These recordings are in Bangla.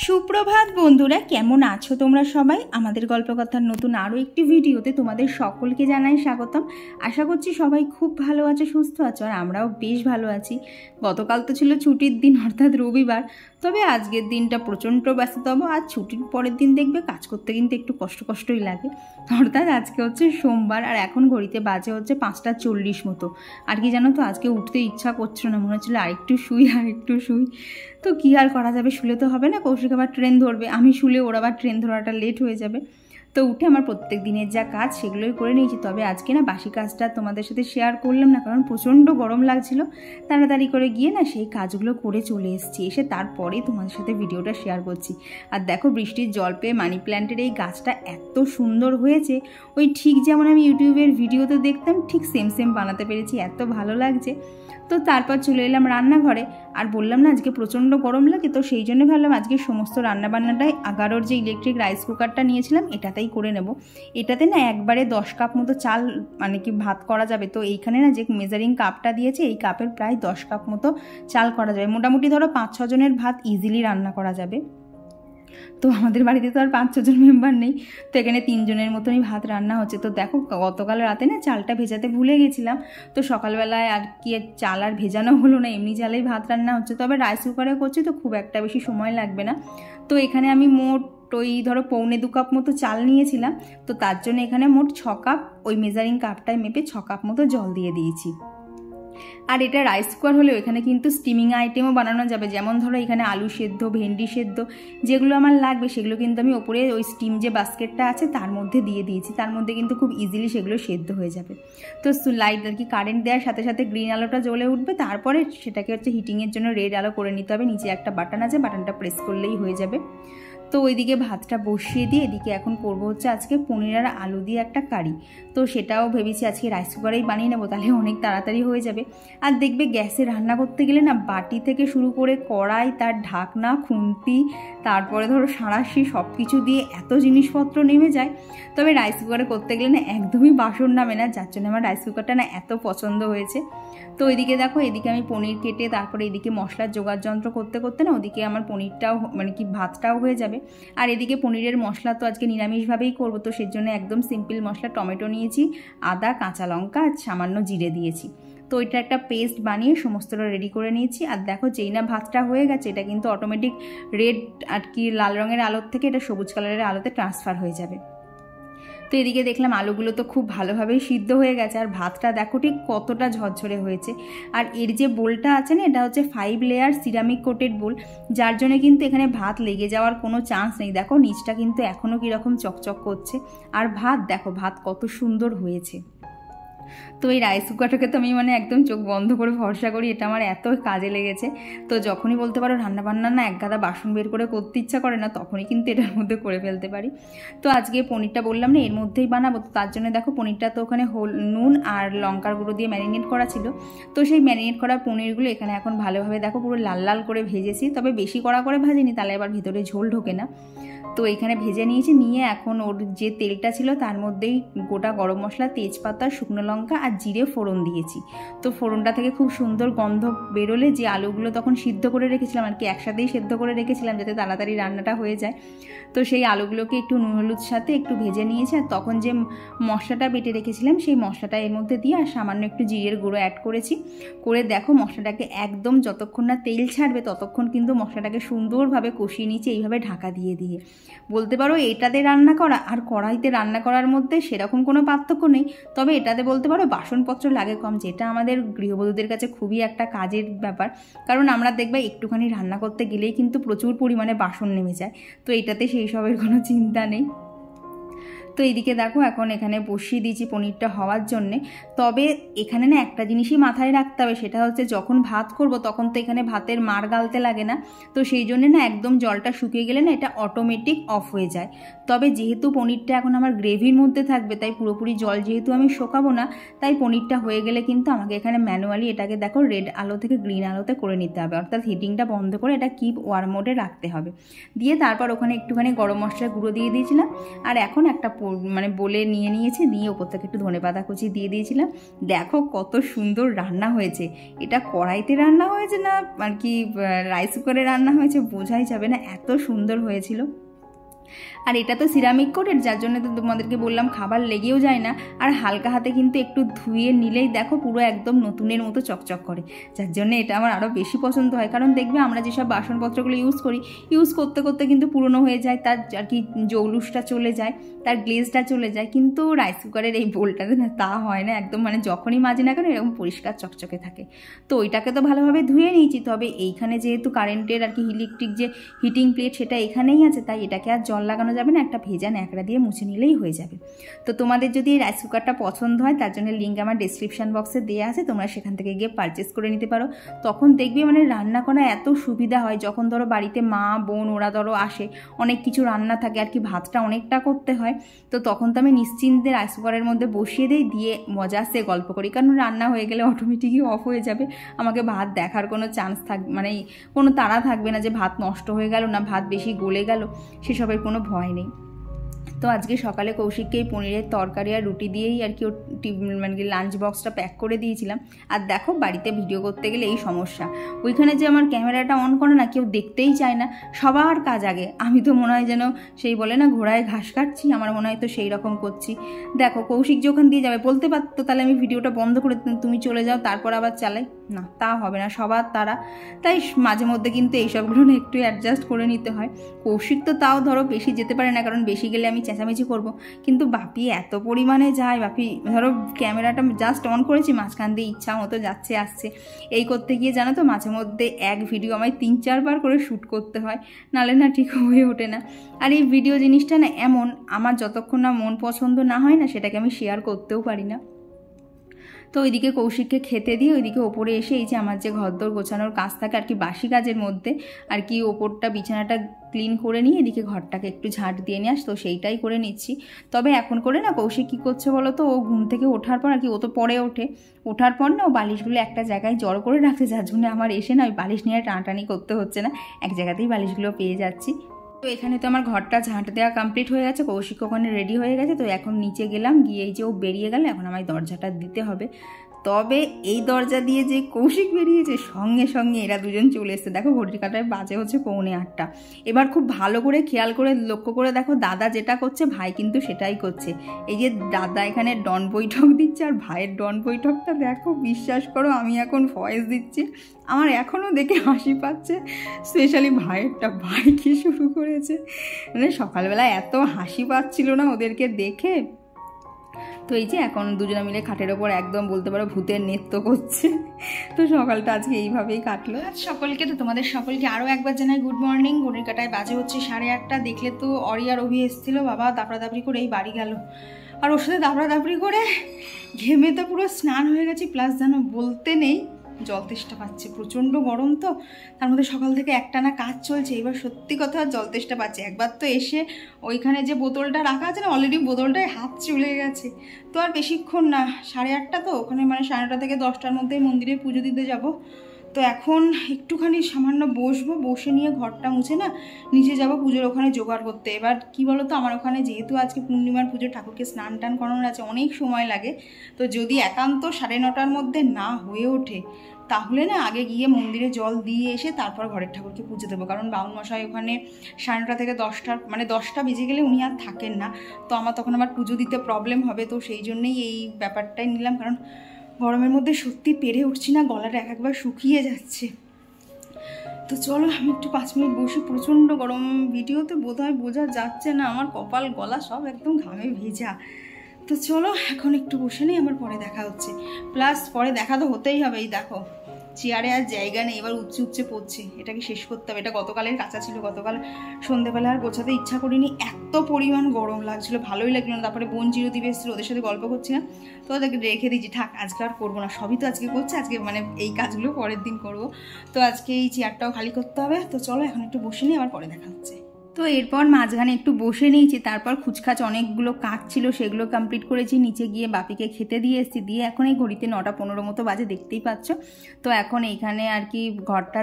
সুপ্রভাত বন্ধুরা, কেমন আছো তোমরা সবাই? আমাদের গল্পকথার নতুন আরও একটি ভিডিওতে তোমাদের সকলকে জানাই স্বাগতম। আশা করছি সবাই খুব ভালো আছো, সুস্থ আছো, আর আমরাও বেশ ভালো আছি। গতকাল তো ছিল ছুটির দিন, অর্থাৎ রবিবার। তবে আজকের দিনটা প্রচণ্ড ব্যস্ততম। আর ছুটির পরের দিন দেখবে কাজ করতে কিন্তু একটু কষ্টই লাগে। অর্থাৎ আজকে হচ্ছে সোমবার, আর এখন ঘড়িতে বাজে হচ্ছে 5:40 মতো। আর কি জানো তো, আজকে উঠতে ইচ্ছা করছিল না, মনে হচ্ছিলো আরেকটু শুই। তো কী আর করা যাবে, শুলে তো হবে না, কৌশিক আবার ট্রেন ধরবে, আমি শুলে ওর আবার ট্রেন ধরাটা লেট হয়ে যাবে। তো উঠে আমার প্রত্যেক দিনের যা কাজ সেগুলোই করে নিয়েছি। তবে আজকে না বাসি কাজটা তোমাদের সাথে শেয়ার করলাম না, কারণ প্রচণ্ড গরম লাগছিল। তাড়াতাড়ি করে গিয়ে না সেই কাজগুলো করে চলে এসেছি, এসে তারপরেই তোমাদের সাথে ভিডিওটা শেয়ার করছি। আর দেখো, বৃষ্টির জল পেয়ে মানি প্ল্যান্টের এই গাছটা এত সুন্দর হয়েছে, ওই ঠিক যেমন আমি ইউটিউবের ভিডিওতে দেখতাম ঠিক সেম বানাতে পেরেছি, এত ভালো লাগছে। তো তারপর চলে এলাম রান্নাঘরে। আর বললাম না আজকে প্রচণ্ড গরম লাগে, তো সেই জন্য ভাবলাম আজকে সমস্ত রান্নাবান্নাটাই 11-র যে ইলেকট্রিক রাইস কুকারটা নিয়েছিলাম এটাতেই করে নেব। এটাতে না একবারে 10 কাপ মতো চাল ভাত করা যাবে। তো এইখানে না যে মেজারিং কাপটা দিয়েছে, এই কাপের প্রায় 10 কাপ মতো চাল করা যাবে। মোটামুটি ধরো 5-6 জনের ভাত ইজিলি রান্না করা যাবে। তো আমাদের বাড়িতে তো আর 5-6 জন মেম্বার নেই, তো এখানে 3 জনের মতনই ভাত রান্না হচ্ছে। তো দেখো, গতকাল রাতে না চালটা ভেজাতে ভুলে গেছিলাম, তো সকালবেলায় আর কি চাল আর ভেজানো হলো না, এমনি চালেই ভাত রান্না হচ্ছে। তবে রাইস কুকারে করছি তো খুব একটা বেশি সময় লাগবে না। তো এখানে আমি মোট ওই ধরো 1.25 কাপ মতো চাল নিয়েছিলাম। তো তার জন্য এখানে মোট 6 কাপ, ওই মেজারিং কাপটায় মেপে 6 কাপ মতো জল দিয়ে দিয়েছি। আর এটা রাইস কুকার হলেও এখানে কিন্তু স্টিমিং আইটেমও বানানো যাবে। যেমন ধরো এখানে আলু সেদ্ধ, ভেন্ডি সেদ্ধ যেগুলো আমার লাগবে সেগুলো কিন্তু আমি ওপরে ওই স্টিম যে বাস্কেটটা আছে তার মধ্যে দিয়ে দিয়েছি। তার মধ্যে কিন্তু খুব ইজিলি সেগুলো সেদ্ধ হয়ে যাবে। তো লাইট আর কি কারেন্ট দেওয়ার সাথে সাথে গ্রিন আলোটা জ্বলে উঠবে, তারপরে সেটাকে হচ্ছে হিটিংয়ের জন্য রেড আলো করে নিতে হবে। নিচে একটা বাটন আছে, বাটনটা প্রেস করলেই হয়ে যাবে। তো ওইদিকে ভাতটা বসিয়ে দিয়ে এদিকে এখন করবো হচ্ছে আজকে পনির আর আলু দিয়ে একটা কারি। তো সেটাও ভেবেছি আজকে রাইস কুকারেই বানিয়ে নেবো, তাহলে অনেক তাড়াতাড়ি হয়ে যাবে। আর দেখবে গ্যাসে রান্না করতে গেলে না বাটি থেকে শুরু করে কড়াই, তার ঢাকনা, খুন্তি, তারপরে ধরো সাঁড়াশি সব কিছু দিয়ে এত জিনিসপত্র নেমে যায়। তবে রাইস কুকারে করতে গেলে না একদমই বাসন নামে না, যার জন্য আমার রাইস কুকারটা না এত পছন্দ হয়েছে। তো এদিকে দেখো, এদিকে আমি পনির কেটে তারপরে এদিকে মশলার জোগাড় যন্ত্র করতে করতে না ওদিকে আমার পনিরটাও ভাতটাও হয়ে যাবে। আর এদিকে পনিরের মশলা তো আজকে নিরামিষভাবেই করবো, তো সেই জন্য একদম সিম্পল মশলা, টমেটো নিয়েছি, আদা, কাঁচা লঙ্কা আর সামান্য জিরে দিয়েছি। তো এটা একটা পেস্ট বানিয়ে সমস্তটা রেডি করে নিয়েছি। আর দেখো, যেই না ভাতটা হয়ে গেছে এটা কিন্তু অটোমেটিক রেড আর কি লাল রঙের আলোর থেকে এটা সবুজ কালারের আলোতে ট্রান্সফার হয়ে যাবে। তো এদিকে দেখলাম আলুগুলো তো খুব ভালোভাবেই সিদ্ধ হয়ে গেছে, আর ভাতটা দেখো ঠিক কতটা ঝরঝরে হয়েছে। আর এর যে বোলটা আছে না, এটা হচ্ছে 5 লেয়ার সিরামিক কোটেড বোল, যার জন্য কিন্তু এখানে ভাত লেগে যাওয়ার কোনো চান্স নেই। দেখো নিচটা কিন্তু এখনও কীরকম চকচক করছে। আর ভাত দেখো, ভাত কত সুন্দর হয়েছে। তো এই রাইস কুকারটাকে তো আমি একদম চোখ বন্ধ করে ভরসা করি, এটা আমার এত কাজে লেগেছে। তো যখনই বলতে পারো রান্নাবান্না না একগাদা বাসন বের করে করতে ইচ্ছা করে না, তখনই কিন্তু এটার মধ্যে করে ফেলতে পারি। তো আজকে পনিরটা বললাম না এর মধ্যেই বানাবো, তো তার জন্য দেখো পনিরটা তো ওখানে নুন আর লঙ্কার গুঁড়ো দিয়ে ম্যারিনেট করা ছিল। তো সেই ম্যারিনেট করা পনিরগুলো এখানে এখন ভালোভাবে দেখো পুরো লাল লাল করে ভেজেছি, তবে বেশি কড়া করে ভাজিনি, তাহলে আবার ভিতরে ঝোল ঢোকে না। তো এখানে ভেজে নিয়েছি, নিয়ে এখন ওর যে তেলটা ছিল তার মধ্যেই গোটা গরম মশলা, তেজপাতা, শুকনো লঙ্কা আর জিরে ফোড়ন দিয়েছি। তো ফোড়নটা থেকে খুব সুন্দর গন্ধ বেরোলে যে আলুগুলো তখন সিদ্ধ করে রেখেছিলাম আর কি, একসাথেই সেদ্ধ করে রেখেছিলাম যাতে তাড়াতাড়ি রান্নাটা হয়ে যায়, তো সেই আলুগুলোকে একটু নুন হলুদ সাথে একটু ভেজে নিয়েছি। আর তখন যে মশলাটা বেটে রেখেছিলাম সেই মশলাটা এর মধ্যে দিয়ে আর সামান্য একটু জিরের গুঁড়ো অ্যাড করেছি। করে দেখো মশলাটাকে একদম যতক্ষণ না তেল ছাড়বে ততক্ষণ কিন্তু মশলাটাকে সুন্দরভাবে কষিয়ে নিয়েছি, এইভাবে ঢাকা দিয়ে দিয়ে। বলতে পারো এটাতে রান্না করা আর কড়াইতে রান্না করার মধ্যে সেরকম কোনো পার্থক্য নেই, তবে এটাতে বলতে পারো বাসনপত্র লাগে কম, যেটা আমাদের গৃহবধূদের কাছে খুবই একটা কাজের ব্যাপার। কারণ আমরা দেখবে একটুখানি রান্না করতে গেলেই কিন্তু প্রচুর পরিমাণে বাসন নেমে যায়, তো এটাতে সেই সবের কোনো চিন্তা নেই। তো এইদিকে দেখো এখন এখানে বসিয়ে দিয়েছি পনিরটা হওয়ার জন্যে। তবে এখানে না একটা জিনিসই মাথায় রাখতে হবে, সেটা হচ্ছে যখন ভাত করব তখন তো এখানে ভাতের মার গালতে লাগে না, তো সেই জন্য না একদম জলটা শুকিয়ে গেলে না এটা অটোমেটিক অফ হয়ে যায়। তবে যেহেতু পনিরটা এখন আমার গ্রেভির মধ্যে থাকবে, তাই পুরোপুরি জল যেহেতু আমি শোকাবো না, তাই পনিরটা হয়ে গেলে কিন্তু আমাকে এখানে ম্যানুয়ালি এটাকে দেখো রেড আলো থেকে গ্রিন আলোতে করে নিতে হবে, অর্থাৎ হিটিংটা বন্ধ করে এটা কিপ ওয়ার্ম মোডে রাখতে হবে। দিয়ে তারপর ওখানে একটুখানি গরম মশলার গুঁড়ো দিয়ে দিয়েছিলাম। আর এখন একটা মানে বলে নিয়েছি, দিয়ে ওপর থেকে একটু ধনেপাতা কুচি দিয়ে দিয়েছিলাম। দেখো কত সুন্দর রান্না হয়েছে। এটা কড়াইতে রান্না হয়েছে না আর কি রাইস কুকারে রান্না হয়েছে বোঝাই যাবে না, এত সুন্দর হয়েছিল। আর এটা তো সিরামিক কোটের, যার জন্য তো তোমাদেরকে বললাম খাবার লেগেও যায় না। আর হালকা হাতে কিন্তু একটু ধুয়ে নিলেই দেখো পুরো একদম নতুনের মতো চকচক করে, যার জন্য এটা আমার আরও বেশি পছন্দ হয়। কারণ দেখবে আমরা যেসব বাসনপত্রগুলো ইউজ করতে করতে কিন্তু পুরনো হয়ে যায়, তার আর কি জৌলুসটা চলে যায়, তার গ্লেজটা চলে যায়। কিন্তু রাইস কুকারের এই বোলটাতে না তা হয় না, একদম মানে যখনই মাজি না কেন এরকম পরিষ্কার চকচকে থাকে। তো ওইটাকে তো ভালোভাবে ধুয়ে নিয়েছি, তবে এইখানে যেহেতু কারেন্টের আর কি ইলেকট্রিক যে হিটিং প্লেট সেটা এখানেই আছে, তাই এটাকে আর জল লাগানো যাবে না, একটা ভেজা ন্যাকড়া দিয়ে মুছে নিলেই হয়ে যাবে। তো তোমাদের যদি এই রাইস কুকারটা পছন্দ হয় তার জন্য লিঙ্ক আমার ডেসক্রিপশন বক্সে দেওয়া আছে, তোমরা সেখান থেকে গিয়ে পারচেস করে নিতে পারো। তখন দেখবে মানে রান্না করা এত সুবিধা হয়, যখন ধরো বাড়িতে মা বোন ওরা ধরো আসে, অনেক কিছু রান্না থাকে আর কি ভাতটা অনেকটা করতে হয়, তো তখন তো আমি নিশ্চিন্তে রাইস কুকারের মধ্যে বসিয়ে দিয়ে মজা আসতে গল্প করি। কারণ রান্না হয়ে গেলে অটোমেটিকই অফ হয়ে যাবে, আমাকে ভাত দেখার কোনো চান্স মানে কোনো তাড়া থাকবে না যে ভাত নষ্ট হয়ে গেল না ভাত বেশি গলে গেল, সেসবের কোনো ভয় নেই। তো আজকে সকালে কৌশিককে এই পনিরের তরকারি আর রুটি দিয়েই আর কি ওর মানে লাঞ্চ বক্সটা প্যাক করে দিয়েছিলাম। আর দেখো বাড়িতে ভিডিও করতে গেলে এই সমস্যা, ওইখানে যে আমার ক্যামেরাটা অন করে না কেউ দেখতেই চায় না, সবার কাজ আগে। আমি তো মনে হয় যেন সেই বলে না ঘোড়ায় ঘাস কাটছি, আমার মনে হয় তো সেই রকম করছি। দেখো কৌশিক যখন দিয়ে যাবে বলতে পারতো তাহলে আমি ভিডিওটা বন্ধ করে তুমি চলে যাও তারপর আবার চালাই, না তা হবে না, সবার তারা। তাই মাঝে মধ্যে কিন্তু এইসবগুলো না একটু অ্যাডজাস্ট করে নিতে হয়। কৌশিক তো তাও ধরো বেশি যেতে পারে না, কারণ বেশি গেলে আমি চেঁচামেচি করবো, কিন্তু বাপি এত পরিমাণে যায়। বাপি ধরো ক্যামেরাটা জাস্ট অন করেছি, মাঝখান দিয়ে ইচ্ছা মতো যাচ্ছে আসছে, এই করতে গিয়ে জানো তো মাঝে মধ্যে এক ভিডিও আমায় 3-4 বার করে শ্যুট করতে হয়, নাহলে না ঠিক হয়ে ওঠে না। আর এই ভিডিও জিনিসটা না এমন, আমার যতক্ষণ না মন পছন্দ না হয় না সেটাকে আমি শেয়ার করতেও পারি না। তো ওইদিকে কৌশিককে খেতে দিয়ে ওইদিকে ওপরে এসে এই যে আমার যে ঘরদোর গোছানোর কাজ থাকে আর কি বাসি কাজের মধ্যে আর কি ওপরটা বিছানাটা ক্লিন করে নিয়ে এদিকে ঘরটাকে একটু ঝাঁট দিয়ে নিয়ে তো সেইটাই করে নিচ্ছি। তবে এখন করে না কৌশিক কী করছে বলো তো, ও ঘুম থেকে ওঠার পর আর কি ও তো পরে ওঠার পর না ও বালিশগুলো একটা জায়গায় জড়ো করে রাখছে, যার জন্য আমার এসে না ওই বালিশ নিয়ে টানাটানি করতে হচ্ছে না, এক জায়গাতেই বালিশগুলো পেয়ে যাচ্ছি। তো এখানে তো আমার ঘরটা ঝাঁট দেওয়া কমপ্লিট হয়ে গেছে, কৌশিক ওখানে রেডি হয়ে গেছে। তো এখন নিচে গেলাম, গিয়ে এই যে ও বেরিয়ে গেল, এখন আমায় দরজাটা দিতে হবে। তবে এই দরজা দিয়ে যে কৌশিক বেরিয়েছে সঙ্গে সঙ্গে এরা দুজন চলে এসছে। দেখো ঘড়ির কাঁটায় বাজে হচ্ছে 7:45। এবার খুব ভালো করে খেয়াল করে লক্ষ্য করে দেখো, দাদা যেটা করছে ভাই কিন্তু সেটাই করছে। এই যে দাদা এখানে ডন বৈঠক দিচ্ছে আর ভাইয়ের ডন বৈঠকটা দেখো, বিশ্বাস করো আমি এখন ভয়েস দিচ্ছি, আমার এখনও দেখে হাসি পাচ্ছে, স্পেশালি ভাইয়েরটা। ভাই কি শুরু করেছে, মানে সকালবেলা এত হাসি পাচ্ছিল না ওদেরকে দেখে। তো এই যে এখন দুজনে মিলে খাটের ওপর একদম বলতে পারো ভূতের নৃত্য করছে। তো সকালটা আজকে এইভাবেই কাটলো। সকলকে তো তোমাদের সকলকে আরও একবার জানাই গুড মর্নিং। ঘড়ির কাঁটায় বাজে হচ্ছে 8:30। দেখলে তো অরি আর অভি এসেছিলো, বাবা দাপড়াদাপড়ি করে এই বাড়ি গেল, আর ওর সাথে দাপড়াদাপড়ি করে ঘেমে তো পুরো স্নান হয়ে গেছি, প্লাস যেন বলতে নেই জল তেষ্টা পাচ্ছে, প্রচণ্ড গরম তো, তার মধ্যে সকাল থেকে একটানা কাজ চলছে। এবার সত্যি কথা জল তেষ্টা পাচ্ছে। একবার তো এসে ওইখানে যে বোতলটা রাখা আছে না, অলরেডি বোতলটায় হাত চলে গেছে। তো আর বেশিক্ষণ না, 8:30 তো, ওখানে মানে 9:30 থেকে 10টার মধ্যেই মন্দিরে পুজো দিতে যাব। তো এখন একটুখানি সামান্য বসবো, বসে নিয়ে ঘরটা মুছে না নিচে যাব পুজোর ওখানে জোগাড় করতে। এবার কি বলো তো, আমার ওখানে যেহেতু আজকে পূর্ণিমার পুজো, ঠাকুরকে স্নান টান করানোর আছে, অনেক সময় লাগে। তো যদি একান্ত 9:30টার মধ্যে না হয়ে ওঠে তাহলে না আগে গিয়ে মন্দিরে জল দিয়ে এসে তারপর ঘরের ঠাকুরকে পুজো দেবো। কারণ বাউন মশাই ওখানে 9:30 থেকে 10টার মানে 10টা বেজে গেলে উনি আর থাকেন না, তো আমার তখন আবার পুজো দিতে প্রবলেম হবে। তো সেই জন্যেই এই ব্যাপারটাই নিলাম, কারণ গরমের মধ্যে সত্যি পেরে উঠছি না, গলাটা একবার শুকিয়ে যাচ্ছে। তো চলো আমি একটু 5 মিনিট বসে, প্রচণ্ড গরম। ভিডিওতে বোধহয় বোঝা যাচ্ছে না, আমার কপাল গলা সব একদম ঘামে ভেজা। তো চলো এখন একটু বসে নেই, আমার পরে দেখা হচ্ছে। প্লাস পরে দেখা তো হতেই হবে। এই দেখো চেয়ারে আর জায়গা নেই, এবার উপচে পড়ছে, এটাকে শেষ করতে হবে। এটা গতকালের কাঁচা ছিল, গতকাল সন্ধ্যেবেলা আর গোছাতে ইচ্ছা করিনি, এত পরিমাণ গরম লাগছিল, ভালোই লাগলো না। তারপরে বোন চিরদীপ এসেছিল, ওদের সাথে গল্প করছিলাম, তো ওদেরকে রেখে দিয়েছি, থাক আজকে আর করবো না, সবই তো আজকে করছে, আজকে মানে এই কাজগুলো পরের দিন করবো। তো আজকে এই চেয়ারটাও খালি করতে হবে। তো চলো এখন একটু বসে নিই, আবার পরে দেখা হচ্ছে। তো এরপর মাঝখানে একটু বসে নিয়েছি, তারপর খুচখাচ অনেকগুলো কাজ ছিল সেগুলো কমপ্লিট করেছি, নিচে গিয়ে বাপিকে খেতে দিয়ে এসেছি, দিয়ে এখন এই ঘড়িতে 9:15 মতো বাজে, দেখতেই পাচ্ছ। তো এখন এইখানে আর কি ঘরটা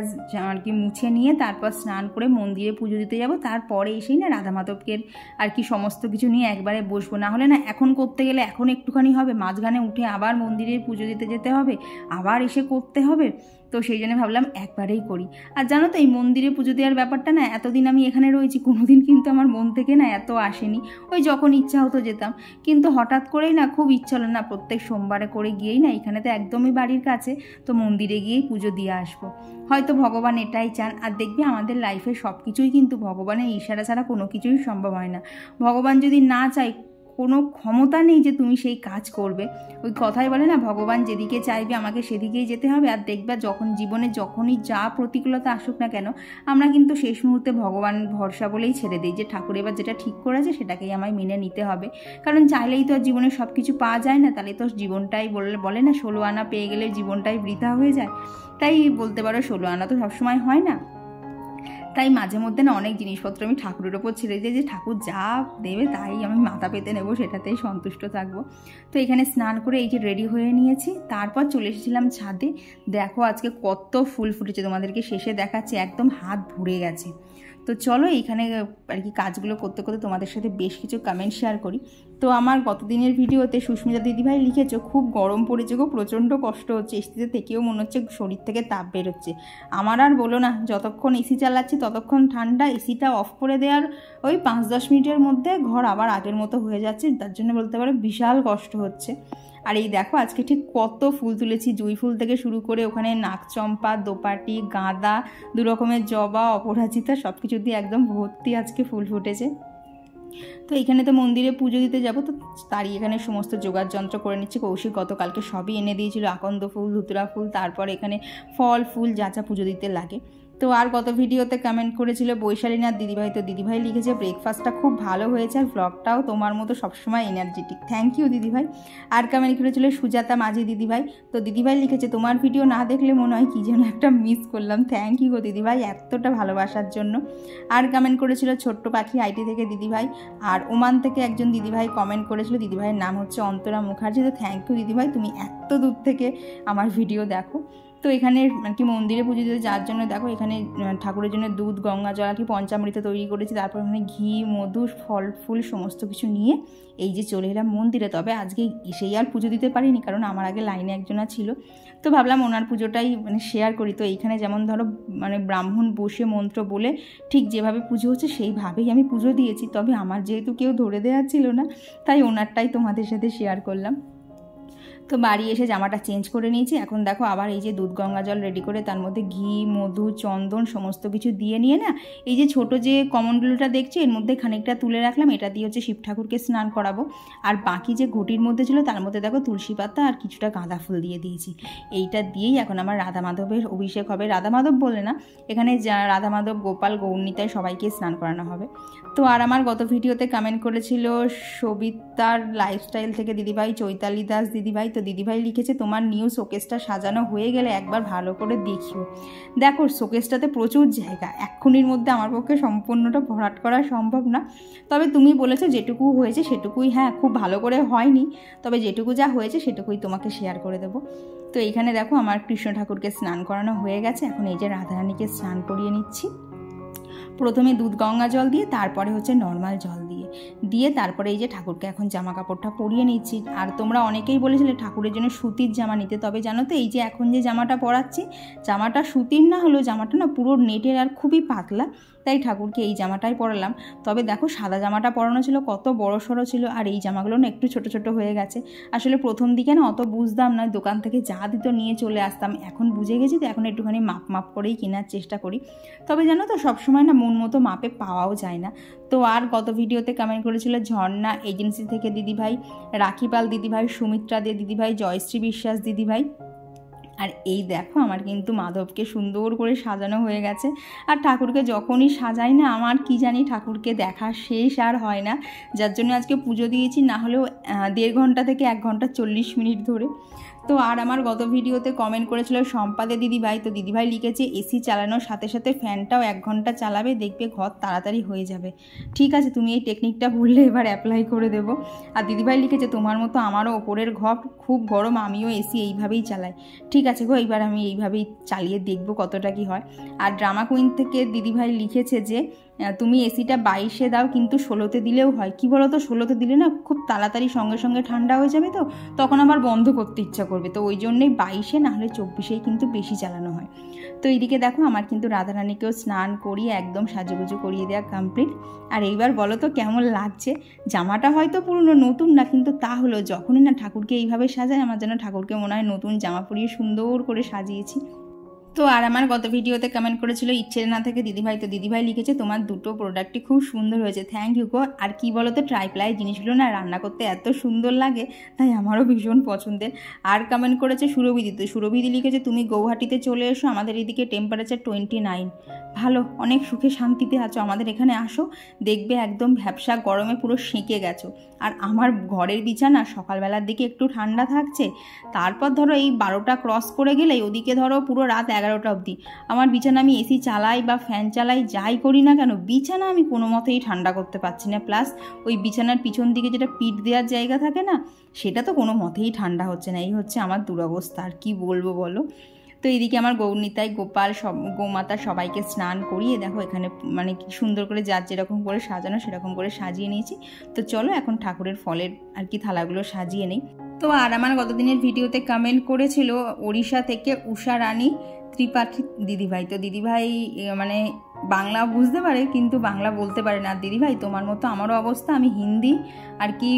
আর কি মুছে নিয়ে তারপর স্নান করে মন্দিরে পুজো দিতে যাব, তারপরে এসেই না রাধা মাধবকে আর কি সমস্ত কিছু নিয়ে একবারে বসবো, না হলে না এখন করতে গেলে এখন একটুখানি হবে, মাঝখানে উঠে আবার মন্দিরে পুজো দিতে যেতে হবে, আবার এসে করতে হবে। তো সেই জন্য ভাবলাম একবারেই করি। আর জানো তো এই মন্দিরে পুজো দেওয়ার ব্যাপারটা না, এতদিন আমি এখানে রয়েছি কোনোদিন কিন্তু আমার মন থেকে না এত আসেনি, ওই যখন ইচ্ছা হতো যেতাম, কিন্তু হঠাৎ করেই না খুব ইচ্ছা হলো না প্রত্যেক সোমবারে করে গিয়েই না, এখানে তো একদমই বাড়ির কাছে, তো মন্দিরে গিয়েই পুজো দিয়ে আসবো। হয়তো ভগবান এটাই চান। আর দেখবি আমাদের লাইফে সব কিছুই কিন্তু ভগবানের ইশারা ছাড়া কোনো কিছুই সম্ভব হয় না। ভগবান যদি না চায়, কোনো ক্ষমতা নেই যে তুমি সেই কাজ করবে। ওই কথাই বলে না, ভগবান যেদিকে চাইবে আমাকে সেদিকেই যেতে হবে। আর দেখবা যখন জীবনে যখনই যা প্রতিকূলতা আসুক না কেন, আমরা কিন্তু শেষ মুহূর্তে ভগবান ভরসা বলেই ছেড়ে দিই, যে ঠাকুর এবার যেটা ঠিক করেছে সেটাকেই আমায় মেনে নিতে হবে। কারণ চাইলেই তো আর জীবনে সব কিছু পাওয়া যায় না, তাহলে তো জীবনটাই বলে না 16 আনা পেয়ে গেলে জীবনটাই বৃথা হয়ে যায়। তাই বলতে পারো 16 আনা তো সবসময় হয় না। তাই মাঝে মধ্যে না অনেক জিনিসপত্র আমি ঠাকুরের ওপর ছেড়ে দিই, যে ঠাকুর যা দেবে তাই আমি মাথা পেতে নেবো, সেটাতেই সন্তুষ্ট থাকবো। তো এখানে স্নান করে এই যে রেডি হয়ে নিয়েছি, তারপর চলে এসেছিলাম ছাদে। দেখো আজকে কত ফুল ফুটেছে, তোমাদেরকে শেষে দেখাচ্ছি, একদম হাত ভরে গেছে। তো চলো এইখানে আর কি কাজগুলো করতে করতে তোমাদের সাথে বেশ কিছু কমেন্ট শেয়ার করি। তো আমার গতদিনের ভিডিওতে সুস্মিতা দিদিভাই লিখেছো, খুব গরম পড়েছে গো, প্রচণ্ড কষ্ট হচ্ছে, এসিতে থেকেও মনে হচ্ছে শরীর থেকে তাপ বেরোচ্ছে। আমার আর বলো না, যতক্ষণ এসি চালাচ্ছি ততক্ষণ ঠান্ডা, এসিটা অফ করে দেওয়ার ওই 5-10 মিনিটের মধ্যে ঘর আবার আগের মতো হয়ে যাচ্ছে, তার জন্য বলতে পারো বিশাল কষ্ট হচ্ছে। আর এই দেখো আজকে ঠিক কত ফুল তুলেছি, জুঁই ফুল থেকে শুরু করে ওখানে নাকচম্পা, দোপাটি, গাঁদা, 2 রকমের জবা, অপরাজিতা, সব কিছু দিয়ে একদম ভর্তি আজকে ফুল ফুটেছে। তো এখানে তো মন্দিরে পুজো দিতে যাব, তো তারই এখানে সমস্ত জোগাড় যন্ত্র করে নিচ্ছি। কৌশিক গতকালকে সবই এনে দিয়েছিল, আকন্দ ফুল, ধুতরা ফুল, তারপর এখানে ফল ফুল যা যা পুজো দিতে লাগে। তো আর গত ভিডিওতে কমেন্ট করেছিল বৈশালীনাথ দিদিভাই, তো দিদিভাই লিখেছে ব্রেকফাস্টটা খুব ভালো হয়েছে আর ব্লগটাও তোমার মতো সবসময় এনার্জেটিক, থ্যাংক ইউ দিদিভাই। আর কমেন্ট করেছিল সুজাতা মাঝি দিদিভাই, তো দিদিভাই লিখেছে তোমার ভিডিও না দেখলে মনে হয় কি যেন একটা মিস করলাম, থ্যাংক ইউ গো দিদিভাই এতটা ভালোবাসার জন্য। আর কমেন্ট করেছিল ছোট্ট পাখি আইটি থেকে দিদিভাই, আর ওমান থেকে একজন দিদিভাই কমেন্ট করেছিল, দিদিভাইয়ের নাম হচ্ছে অন্তরা মুখার্জি, তো থ্যাংক ইউ দিদিভাই, তুমি এত দূর থেকে আমার ভিডিও দেখো। তো এখানে আর কি মন্দিরে পুজো দিতে যাওয়ার জন্য দেখো এখানে ঠাকুরের জন্য দুধ, গঙ্গা জল আর কি পঞ্চামৃত তৈরি করেছি, তারপর এখানে ঘি, মধু, ফল ফুল সমস্ত কিছু নিয়ে এই যে চলে এলাম মন্দিরে। তবে আজকে এসেই আর পুজো দিতে পারিনি, কারণ আমার আগে লাইনে একজনা ছিল, তো ভাবলাম ওনার পুজোটাই শেয়ার করি। তো এইখানে যেমন ধরো ব্রাহ্মণ বসে মন্ত্র বলে ঠিক যেভাবে পুজো হচ্ছে সেইভাবেই আমি পুজো দিয়েছি, তবে আমার যেহেতু কেউ ধরে দেওয়ার ছিল না, তাই ওনারটাই তোমাদের সাথে শেয়ার করলাম। তো বাড়ি এসে জামাটা চেঞ্জ করে নিয়েছি, এখন দেখো আবার এই যে দুধ গঙ্গা জল রেডি করে তার মধ্যে ঘি, মধু, চন্দন সমস্ত কিছু দিয়ে নিয়ে না, এই যে ছোট যে কমণ্ডলটা দেখছি এর মধ্যে খানিকটা তুলে রাখলাম, এটা দিয়ে হচ্ছে শিব ঠাকুরকে স্নান করাবো। আর বাকি যে ঘটির মধ্যে ছিল তার মধ্যে দেখো তুলসী পাতা আর কিছুটা গাঁদা ফুল দিয়ে দিয়েছি, এইটা দিয়েই এখন আমার রাধা মাধবের অভিষেক হবে। রাধা মাধব বলে না, এখানে রাধা মাধব, গোপাল, গৌরনীতায় সবাইকে স্নান করানো হবে। তো আর আমার গত ভিডিওতে কমেন্ট করেছিল সবিতার লাইফস্টাইল থেকে দিদিভাই, চৈতালি দাস দিদিভাই, তো দিদিভাই লিখেছে তোমার নিউ শোকেসটা সাজানো হয়ে গেলে একবার ভালো করে দেখিও। দেখো শোকেসটাতে প্রচুর জায়গা, এক্ষুনির মধ্যে আমার পক্ষে সম্পূর্ণটা ভরাট করা সম্ভব না, তবে তুমি বলেছো যেটুকু হয়েছে সেটুকুই, হ্যাঁ খুব ভালো করে হয়নি, তবে যেটুকু যা হয়েছে সেটুকুই তোমাকে শেয়ার করে দেবো। তো এইখানে দেখো আমার কৃষ্ণ ঠাকুরকে স্নান করানো হয়ে গেছে, এখন এই যে রাধারানীকে স্নান করিয়ে নিচ্ছি। প্রথমে দুধ গঙ্গা জল দিয়ে, তারপরে হচ্ছে নর্মাল জল দিয়ে তারপরে এই যে ঠাকুরকে এখন জামা কাপড়টা পরিয়ে নিচ্ছি। আর তোমরা অনেকেই বলেছিলে ঠাকুরের জন্য সুতির জামা নিতে, তবে জানো তো এই যে এখন যে জামাটা পরাচ্ছি, জামাটা সুতির না হলেও জামাটা না পুরো নেটের আর খুবই পাতলা, তাই ঠাকুরকে এই জামাটাই পরালাম। তবে দেখো সাদা জামাটা পরানো ছিল কত বড় সড়ো ছিল, আর এই জামাগুলো না একটু ছোট ছোট হয়ে গেছে। আসলে প্রথম দিকে না অত বুঝতাম না, দোকান থেকে যা দিত নিয়ে চলে আসতাম, এখন বুঝে গেছি, তো এখন একটুখানি মাপ করেই কেনার চেষ্টা করি। তবে জানো তো সবসময় না মন মতো মাপে পাওয়াও যায় না। তো আর গত ভিডিওতে কমেন্ট করেছিল ঝর্ণা এজেন্সি থেকে দিদিভাই, রাখিপাল দিদিভাই, সুমিত্রা দে দিদিভাই, জয়শ্রী বিশ্বাস দিদিভাই। আর এই দেখো আমার কিন্তু মাধবকে সুন্দর করে সাজানো হয়ে গেছে। আর ঠাকুরকে যখনই সাজাই না, আমার কি জানি ঠাকুরকে দেখা শেষ আর হয় না, যার জন্য আজকে পুজো দিয়েছি না হলেও 1.5 ঘন্টা থেকে 1 ঘন্টা 40 মিনিট ধরে। তো আর আমার গত ভিডিওতে কমেন্ট করেছিল সম্পাদে দিদিভাই, তো দিদিভাই লিখেছে এসি চালানোর সাথে সাথে ফ্যানটাও 1 ঘন্টা চালাবে, দেখবে ঘর তাড়াতাড়ি হয়ে যাবে। ঠিক আছে, তুমি এই টেকনিকটা বললে এবার অ্যাপ্লাই করে দেবো। আর দিদিভাই লিখেছে তোমার মতো আমারও ওপরের ঘর খুব গরম, আমিও এসি এইভাবেই চালাই। ঠিক আছে গো, এইবার আমি এইভাবেই চালিয়ে দেখবো কতটা কি হয়। আর ড্রামা কুইন থেকে দিদিভাই লিখেছে যে তুমি এসিটা 22-এ দাও, কিন্তু 16-তে দিলেও হয়। কি বলো তো, 16-তে দিলে না খুব তাড়াতাড়ি সঙ্গে সঙ্গে ঠান্ডা হয়ে যাবে, তো তখন আবার বন্ধ করতে ইচ্ছা করবে। তো ওই জন্যই 22-এ, নাহলে 24-এই কিন্তু বেশি চালানো হয়। তো এইদিকে দেখো আমার কিন্তু রাধারানীকেও স্নান করিয়ে একদম সাজুগুজু করিয়ে দেওয়া কমপ্লিট। আর এইবার বলো তো কেমন লাগছে। জামাটা হয়তো পুরনো, নতুন না, কিন্তু তা হলো যখনই না ঠাকুরকে এইভাবে সাজায় আমার যেন ঠাকুরকে মনে হয় নতুন জামা পরিয়ে সুন্দর করে সাজিয়েছি। তো আর আমার গত ভিডিওতে কমেন্ট করেছিল ইচ্ছে না থেকে দিদিভাই, তো দিদিভাই লিখেছে তোমার দুটো প্রোডাক্টই খুব সুন্দর হয়েছে, থ্যাংক ইউ গো। আর কি বলো তো, ট্রাইপ্লাই জিনিসগুলো না রান্না করতে এত সুন্দর লাগে, তাই আমারও ভীষণ পছন্দের। আর কমেন্ট করেছে সুরভিদি, তো সুরভিদি লিখেছে তুমি গৌহাটিতে চলে এসো, আমাদের এদিকে টেম্পারেচার 29। ভালো, অনেক সুখে শান্তিতে আছো, আমাদের এখানে আসো, দেখবে একদম ভ্যাপসা গরমে পুরো সেঁকে গেছো। আর আমার ঘরের বিছানা সকালবেলার দিকে একটু ঠান্ডা থাকছে, তারপর ধরো এই 12টা ক্রস করে গেলেই ওদিকে ধরো পুরো রাত 11টা অবধি আমার বিছানা, আমি এসি চালাই বা ফ্যান চালাই যাই করি না কেন, বিছানা আমি কোনো মতেই ঠান্ডা করতে পারছি না। প্লাস ওই বিছানার পিছন দিকে যেটা পিঠ দেওয়ার জায়গা থাকে না, সেটা তো কোনো মতেই ঠান্ডা হচ্ছে না। এই হচ্ছে আমার দুরবস্থা, আর কি বলবো বলো। তো এইদিকে আমার গৌরনিতাই, গোপাল, সব গৌমাতা সবাইকে স্নান করিয়ে দেখো এখানে মানে কি সুন্দর করে যার যেরকম করে সাজানো সেরকম করে সাজিয়ে নিয়েছি। তো চলো এখন ঠাকুরের ফলের আর কি থালাগুলো সাজিয়ে নেই। তো আর আমার গতদিনের ভিডিওতে কমেন্ট করেছিল ওড়িশা থেকে উষা রানী ত্রিপাঠী দিদিভাই, তো দিদিভাই মানে বাংলা বুঝতে পারে কিন্তু বাংলা বলতে পারে না। দিদিভাই তোমার মতো আমারও অবস্থা, আমি হিন্দি আর কি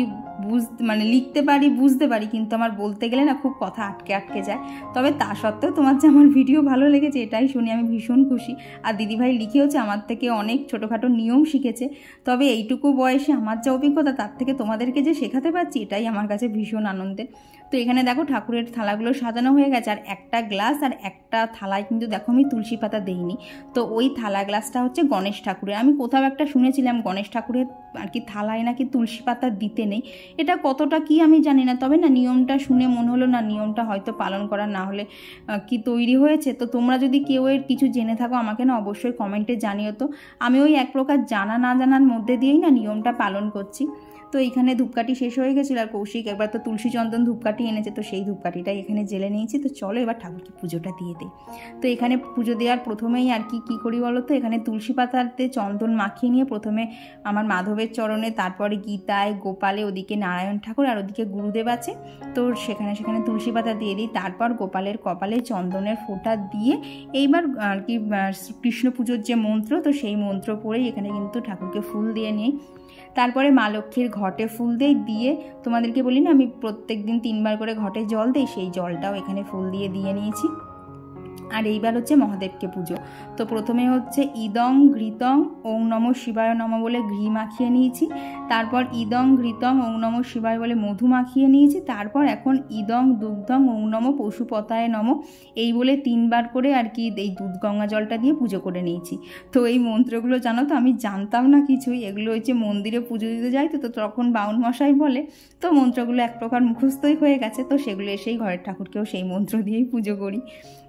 মানে লিখতে পারি, বুঝতে পারি, কিন্তু আমার বলতে গেলে না খুব কথা আটকে আটকে যায়। তবে তা সত্ত্বেও তোমার যে আমার ভিডিও ভালো লেগেছে এটাই শুনে আমি ভীষণ খুশি। আর দিদিভাই লিখেওছে আমার থেকে অনেক ছোটোখাটো নিয়ম শিখেছে, তবে এইটুকু বয়সে আমার যা অভিজ্ঞতা তার থেকে তোমাদেরকে যে শেখাতে পারছি এটাই আমার কাছে ভীষণ আনন্দের। তো এখানে দেখো ঠাকুরের থালাগুলো সাজানো হয়ে গেছে, আর একটা গ্লাস আর একটা থালায় কিন্তু দেখো আমি তুলসী পাতা দেইনি। তো ওই থালা গ্লাসটা হচ্ছে গণেশ ঠাকুরের। আমি কোথাও একটা শুনেছিলাম গণেশ ঠাকুরের আর কি থালায় নাকি তুলসী পাতা দিতে নেই, এটা কতটা কি আমি জানি না, তবে না নিয়মটা শুনে মনে হলো না নিয়মটা হয়তো পালন করা না হলে কি তৈরি হয়েছে। তো তোমরা যদি কেউ এর কিছু জেনে থাকো আমাকে না অবশ্যই কমেন্টে জানিও। তো আমি ওই এক প্রকার জানা না জানার মধ্যে দিয়েই না নিয়মটা পালন করছি। তো এইখানে ধূপকাঠি শেষ হয়ে গেছিলো, আর কৌশিক একবার তো তুলসী চন্দন ধূপকাঠি এনেছে, তো সেই ধূপকাঠিটাই এখানে জেলে নিয়েছি। তো চলো এবার ঠাকুরকে পুজোটা দিয়ে দিই। তো এখানে পুজো দেওয়ার প্রথমেই আর কি করি বলো তো, এখানে তুলসী পাতাতে চন্দন মাখিয়ে নিয়ে প্রথমে আমার মাধবের চরণে, তারপরে গীতায়, গোপালে, ওদিকে নারায়ণ ঠাকুর আর ওদিকে গুরুদেব আছে, তো সেখানে তুলসী পাতা দিয়ে দিই। তারপর গোপালের কপালে চন্দনের ফোঁটা দিয়ে এইবার আর কি কৃষ্ণ পুজোর যে মন্ত্র, তো সেই মন্ত্র পড়েই এখানে কিন্তু ঠাকুরকে ফুল দিয়ে নিই। তারপরে মা লক্ষ্মীর ঘটে ফুল দিয়ে তোমাদেরকে বলি না আমি প্রত্যেক দিন 3 বার করে ঘটে জল দিই, সেই জলটাও এখানে ফুল দিয়ে নিয়েছি। আর এইবার হচ্ছে মহাদেবকে পুজো। তো প্রথমে হচ্ছে ইদং ঘৃতং ওং নমঃ শিবায় নম বলে ঘি মাখিয়ে নিয়েছি, তারপর ইদং ঘৃতং ওং নমঃ শিবায় বলে মধু মাখিয়ে নিয়েছি, তারপর এখন ইদং দুগ্ধং ওং নমঃ পশুপতায় নম এই বলে 3 বার করে আর কি এই দুধ গঙ্গা জলটা দিয়ে পুজো করে নিয়েছি। তো এই মন্ত্রগুলো জানো তো আমি জানতাম না কিছুই, এগুলো হচ্ছে মন্দিরে পুজো দিতে যাই তো তখন বাউন মশাই বলে, তো মন্ত্রগুলো এক প্রকার মুখস্থই হয়ে গেছে, তো সেগুলো এসেই ঘরের ঠাকুরকেও সেই মন্ত্র দিয়েই পুজো করি।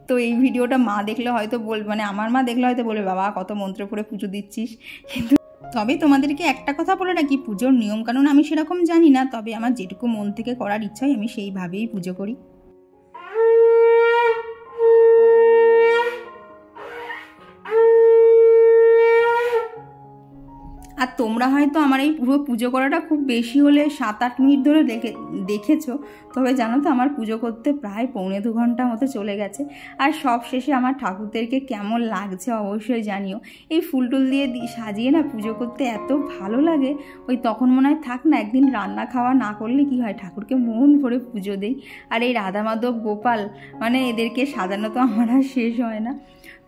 তো এই ভিডিওটা মা দেখলে হয়তো মানে আমার মা দেখলে হয়তো বলবে বাবা কত মন্ত্র পড়ে পুজো দিচ্ছিস, কিন্তু তবে তোমাদেরকে একটা কথা বলে রাখি, পুজোর নিয়মকানুন আমি সেরকম জানি না, তবে আমার যেটুকু মন থেকে করার ইচ্ছাই আমি সেইভাবেই পুজো করি। আর তোমরা হয়তো আমার এই পুরো পুজো করাটা খুব বেশি হলে 7-8 মিনিট ধরে দেখেছো, তবে জানো তো আমার পুজো করতে প্রায় 1.25 ঘন্টা মতো চলে গেছে। আর সব শেষে আমার ঠাকুরদেরকে কেমন লাগছে অবশ্যই জানিও। এই ফুল টুল দিয়ে সাজিয়ে না পুজো করতে এত ভালো লাগে, ওই তখন মনে হয় থাক না একদিন রান্না খাওয়া না করলে কি হয়, ঠাকুরকে মন ভরে পুজো দেই। আর এই রাধা মাধব গোপাল মানে এদেরকে সাজানো তো আমার আর শেষ হয় না।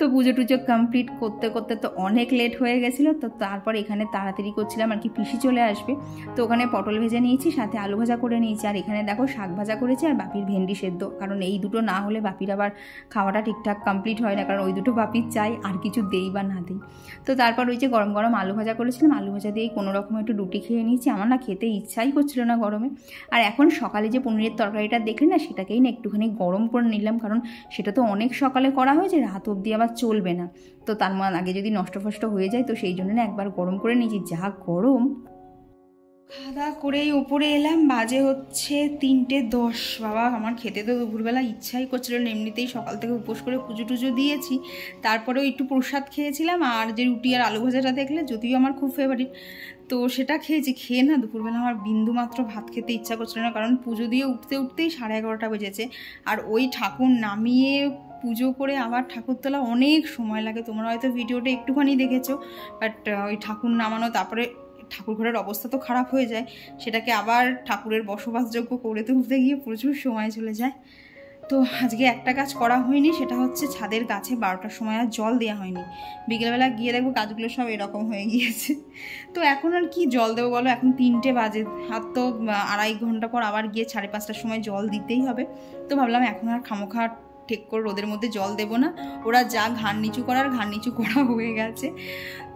তো পুজো টুজো কমপ্লিট করতে করতে তো অনেক লেট হয়ে গেছিলো। তো তারপর এখানে তাড়াতাড়ি করছিলাম আর কি, পিসি চলে আসবে। তো ওখানে পটল ভেজে নিয়েছি, সাথে আলু ভাজা করে নিয়েছি, আর এখানে দেখো শাক ভাজা করেছি আর বাপির ভেন্ডি সেদ্ধ। কারণ এই দুটো না হলে বাপির আবার খাওয়াটা ঠিকঠাক কমপ্লিট হয় না, কারণ ওই দুটো বাপির চাই, আর কিছু দেই বা না দিই। তো তারপর ওই যে গরম গরম আলু ভাজা করেছিলাম, আলু ভাজা দিয়ে কোনো রকম একটু রুটি খেয়ে নিয়েছি। আমার না খেতে ইচ্ছাই করছিল না গরমে। আর এখন সকালে যে পনিরের তরকারিটা দেখলে না, সেটাকেই না একটুখানি গরম করে নিলাম, কারণ সেটা তো অনেক সকালে করা হয়েছে, রাত অবধি আবার চলবে না। তো তার আগে যদি নষ্ট ফষ্ট হয়ে যায়, তো সেই জন্য না একবার গরম করে নিয়েছি। যা গরম! খাওয়া দাওয়া করেই উপরে এলাম, বাজে হচ্ছে 3:10। বাবা, আমার খেতে তো দুপুরবেলা ইচ্ছাই করছিল না, এমনিতেই সকাল থেকে উপোস করে পুজো টুজো দিয়েছি, তারপরেও একটু প্রসাদ খেয়েছিলাম। আর যে রুটি আর আলু ভাজাটা দেখলে, যদিও আমার খুব ফেভারিট, তো সেটা খেয়েছি। খেয়ে না দুপুরবেলা আমার বিন্দু মাত্র ভাত খেতে ইচ্ছা করছিল না, কারণ পুজো দিয়ে উঠতেই 11:30 বেজেছে। আর ওই ঠাকুর নামিয়ে পুজো করে আবার ঠাকুর তোলা অনেক সময় লাগে। তোমরা হয়তো ভিডিওটা একটুখানি দেখেছো, বাট ওই ঠাকুর নামানো, তারপরে ঠাকুর ঘরের অবস্থা তো খারাপ হয়ে যায়, সেটাকে আবার ঠাকুরের বসবাসযোগ্য করে তুলতে গিয়ে প্রচুর সময় চলে যায়। তো আজকে একটা কাজ করা হয়নি, সেটা হচ্ছে ছাদের গাছে 12টার সময় আর জল দেওয়া হয়নি। বিকেলবেলা গিয়ে দেখবো গাছগুলো সব এরকম হয়ে গিয়েছে। তো এখন আর কি জল দেবো বলো, এখন 3টে বাজে, আর তো 2.5 ঘন্টা পর আবার গিয়ে 5:30টার সময় জল দিতেই হবে। তো ভাবলাম এখন আর খামোখা ঠিক করে রোদের মধ্যে জল দেবো না, ওরা যা ঘাড় নিচু করার ঘাড় নিচু করা হয়ে গেছে।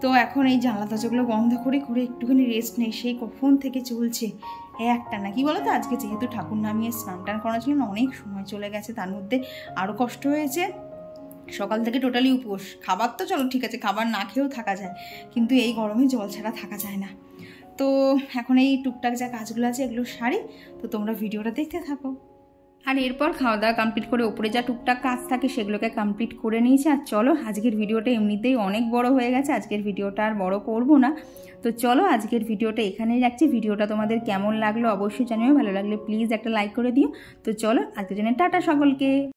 তো এখন এই জানলা দরজাগুলো বন্ধ করে একটুখানি রেস্ট নেই। সেই কখন থেকে চলছে একটা না, কি বলো তো, আজকে যেহেতু ঠাকুর নামিয়ে স্নান টান করা ছিল না, অনেক সময় চলে গেছে, তার মধ্যে আরও কষ্ট হয়েছে। সকাল থেকে টোটালি উপোস। খাবার তো চলো ঠিক আছে, খাবার না খেয়েও থাকা যায়, কিন্তু এই গরমে জল ছাড়া থাকা যায় না। তো এখন এই টুকটাক যা কাজগুলো আছে এগুলো সারি, তো তোমরা ভিডিওটা দেখতে থাকো। আর এরপর খাওয়া দাওয়া কমপ্লিট করে ওপরে যা টুকটাক কাজ থাকে সেগুলোকে কমপ্লিট করে নিয়েছি। আর চলো, আজকের ভিডিওটা এমনিতেই অনেক বড় হয়ে গেছে, আজকের ভিডিওটা আর বড় করব না। তো চলো, আজকের ভিডিওটা এখানেই রাখছি। ভিডিওটা তোমাদের কেমন লাগলো অবশ্যই জানিও, ভালো লাগলে প্লিজ একটা লাইক করে দিও। তো চলো, আজকের জন্য টাটা সকলকে।